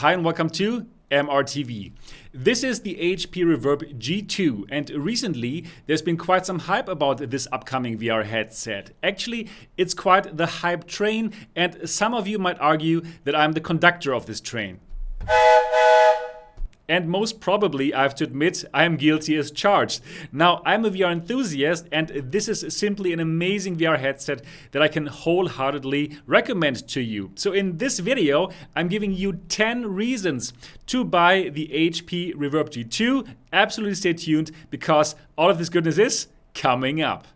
Hi and welcome to MRTV. This is the HP Reverb G2, and recently there's been quite some hype about this upcoming VR headset. Actually, it's quite the hype train, and some of you might argue that I'm the conductor of this train. And most probably, I have to admit, I am guilty as charged. Now, I'm a VR enthusiast, and this is simply an amazing VR headset that I can wholeheartedly recommend to you. So in this video, I'm giving you 10 reasons to buy the HP Reverb G2. Absolutely stay tuned, because all of this goodness is coming up.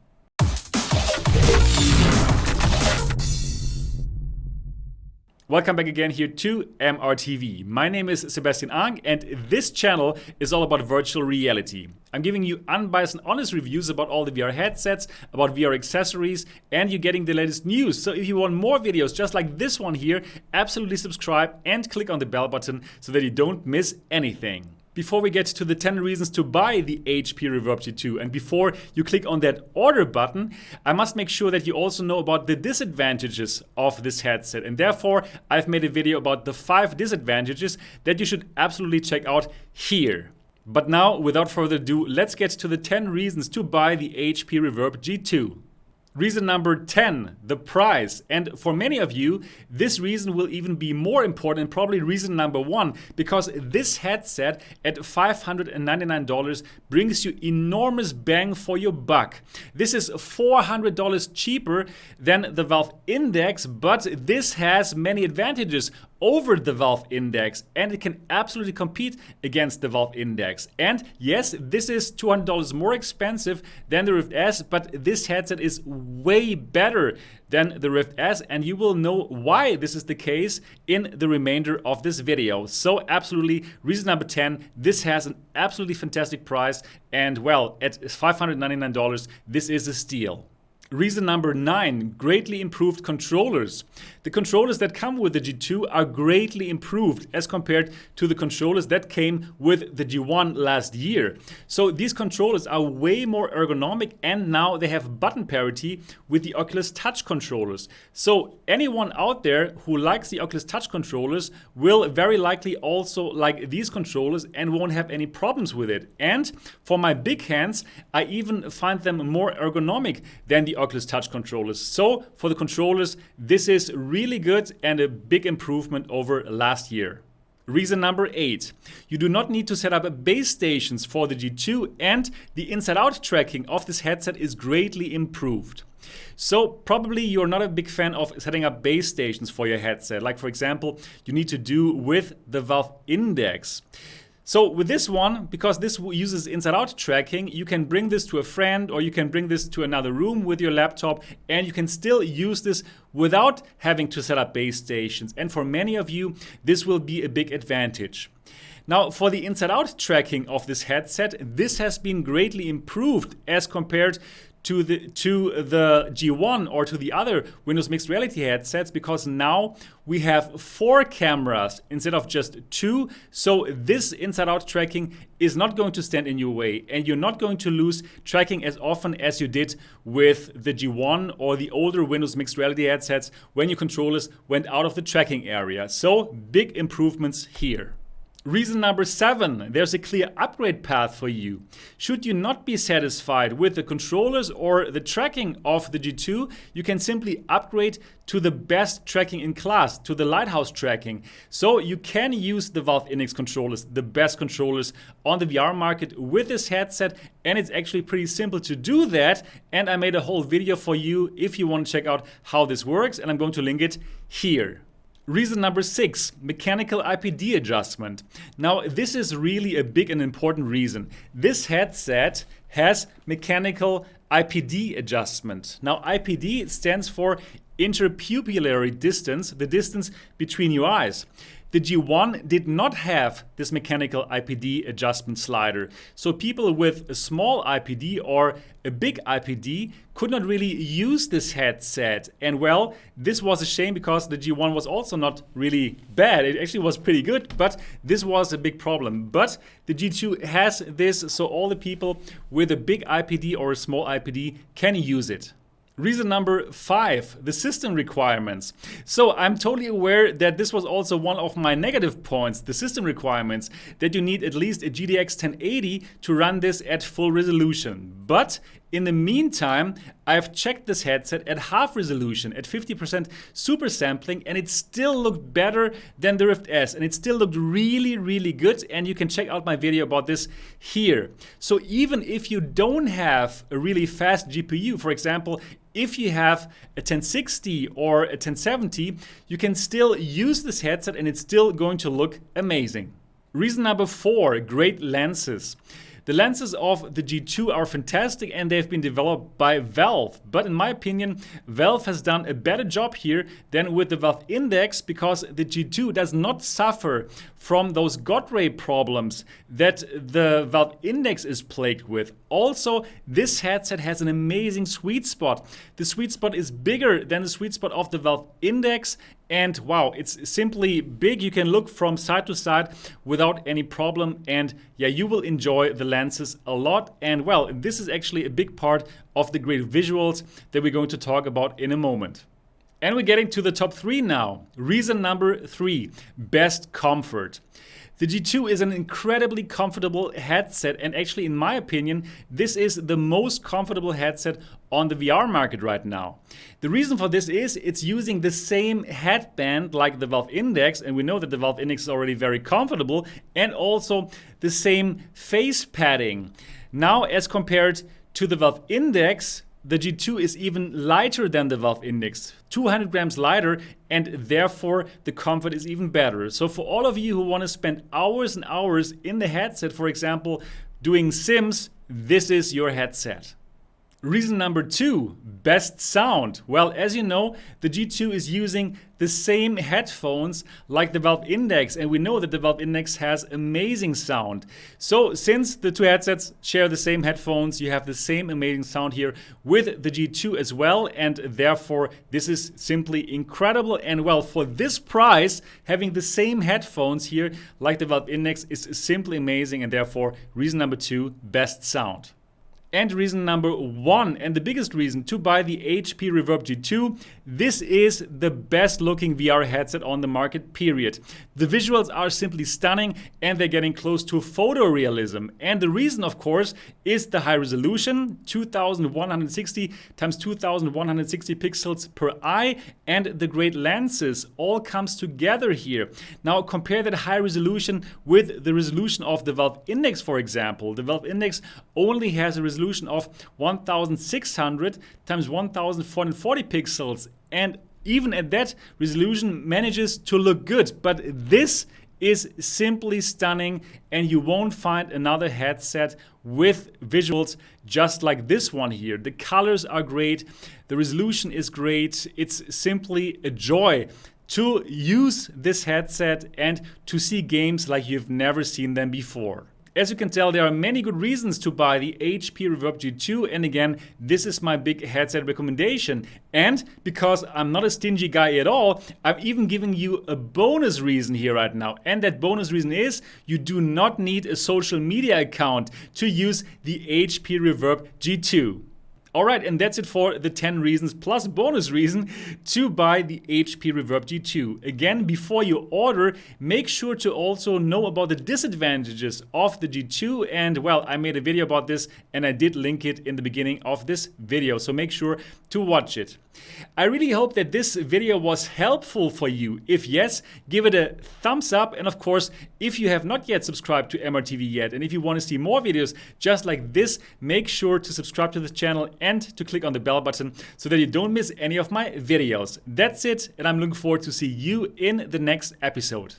Welcome back again here to MRTV. My name is Sebastian Ang, and this channel is all about virtual reality. I'm giving you unbiased and honest reviews about all the VR headsets, about VR accessories, and you're getting the latest news. So if you want more videos just like this one here, absolutely subscribe and click on the bell button so that you don't miss anything. Before we get to the 10 reasons to buy the HP Reverb G2, and before you click on that order button, I must make sure that you also know about the disadvantages of this headset. And therefore, I've made a video about the 5 disadvantages that you should absolutely check out here. But now, without further ado, let's get to the 10 reasons to buy the HP Reverb G2. Reason number 10, the price. And for many of you, this reason will even be more important, probably reason number 1, because this headset at $599 brings you enormous bang for your buck. This is $400 cheaper than the Valve Index, but this has many advantages over the Valve Index, and it can absolutely compete against the Valve Index. And yes, this is $200 more expensive than the Rift S, but this headset is way better than the Rift S, and you will know why this is the case in the remainder of this video. So absolutely, reason number 10, this has an absolutely fantastic price, and well, at $599, this is a steal. Reason number 9, greatly improved controllers. The controllers that come with the G2 are greatly improved as compared to the controllers that came with the G1 last year. So these controllers are way more ergonomic, and now they have button parity with the Oculus Touch controllers. So anyone out there who likes the Oculus Touch controllers will very likely also like these controllers and won't have any problems with it. And for my big hands, I even find them more ergonomic than the Oculus Touch controllers. So for the controllers, this is really good and a big improvement over last year. Reason number 8, you do not need to set up base stations for the G2, and the inside-out tracking of this headset is greatly improved. So probably you're not a big fan of setting up base stations for your headset, like for example, you need to do with the Valve Index. So with this one, because this uses inside-out tracking, you can bring this to a friend, or you can bring this to another room with your laptop, and you can still use this without having to set up base stations. And for many of you, this will be a big advantage. Now, for the inside-out tracking of this headset, this has been greatly improved as compared to the G1 or to the other Windows Mixed Reality headsets, because now we have 4 cameras instead of just 2. So this inside-out tracking is not going to stand in your way, and you're not going to lose tracking as often as you did with the G1 or the older Windows Mixed Reality headsets when your controllers went out of the tracking area. So big improvements here. Reason number 7, there's a clear upgrade path for you. Should you not be satisfied with the controllers or the tracking of the G2, you can simply upgrade to the best tracking in class, to the Lighthouse tracking. So you can use the Valve Index controllers, the best controllers on the VR market with this headset, and it's actually pretty simple to do that. And I made a whole video for you if you want to check out how this works, and I'm going to link it here. Reason number 6, mechanical IPD adjustment. Now, this is really a big and important reason. This headset has mechanical IPD adjustment. Now, IPD stands for interpupillary distance, the distance between your eyes. The G1 did not have this mechanical IPD adjustment slider. So people with a small IPD or a big IPD could not really use this headset. And well, this was a shame, because the G1 was also not really bad. It actually was pretty good, but this was a big problem. But the G2 has this, so all the people with a big IPD or a small IPD can use it. Reason number 5, the system requirements. So I'm totally aware that this was also one of my negative points, the system requirements, that you need at least a GTX 1080 to run this at full resolution. But in the meantime, I've checked this headset at half resolution, at 50% super sampling, and it still looked better than the Rift S, and it still looked really, really good, and you can check out my video about this here. So even if you don't have a really fast GPU, for example, if you have a 1060 or a 1070, you can still use this headset and it's still going to look amazing. Reason number 4, great lenses. The lenses of the G2 are fantastic and they've been developed by Valve. But in my opinion, Valve has done a better job here than with the Valve Index, because the G2 does not suffer from those God ray problems that the Valve Index is plagued with. Also, this headset has an amazing sweet spot. The sweet spot is bigger than the sweet spot of the Valve Index. And wow, it's simply big. You can look from side to side without any problem. And yeah, you will enjoy the lenses a lot. And well, this is actually a big part of the great visuals that we're going to talk about in a moment. And we're getting to the top 3 now. Reason number 3, best comfort. The G2 is an incredibly comfortable headset, and actually, in my opinion, this is the most comfortable headset on the VR market right now. The reason for this is it's using the same headband like the Valve Index, and we know that the Valve Index is already very comfortable, and also the same face padding. Now, as compared to the Valve Index, the G2 is even lighter than the Valve Index, 200 grams lighter, and therefore the comfort is even better. So for all of you who want to spend hours and hours in the headset, for example, doing Sims, this is your headset. Reason number 2, best sound. Well, as you know, the G2 is using the same headphones like the Valve Index, and we know that the Valve Index has amazing sound. So since the two headsets share the same headphones, you have the same amazing sound here with the G2 as well, and therefore this is simply incredible. And well, for this price, having the same headphones here like the Valve Index is simply amazing, and therefore reason number 2, best sound. And reason number 1, and the biggest reason to buy the HP Reverb G2, this is the best looking VR headset on the market, period. The visuals are simply stunning and they're getting close to photorealism. And the reason, of course, is the high resolution, 2160 times 2160 pixels per eye, and the great lenses all comes together here. Now compare that high resolution with the resolution of the Valve Index, for example. The Valve Index only has a resolution of 1600 times 1440 pixels, and even at that resolution manages to look good. But this is simply stunning, and you won't find another headset with visuals just like this one here. The colors are great, the resolution is great. It's simply a joy to use this headset and to see games like you've never seen them before. As you can tell, there are many good reasons to buy the HP Reverb G2, and again, this is my big headset recommendation. And because I'm not a stingy guy at all, I'm even giving you a bonus reason here right now. And that bonus reason is you do not need a social media account to use the HP Reverb G2. Alright, and that's it for the 10 reasons plus bonus reason to buy the HP Reverb G2. Again, before you order, make sure to also know about the disadvantages of the G2. And well, I made a video about this and I did link it in the beginning of this video, so make sure to watch it. I really hope that this video was helpful for you. If yes, give it a thumbs up. And of course, if you have not yet subscribed to MRTV yet, and if you want to see more videos just like this, make sure to subscribe to the channel and to click on the bell button so that you don't miss any of my videos. That's it, and I'm looking forward to see you in the next episode.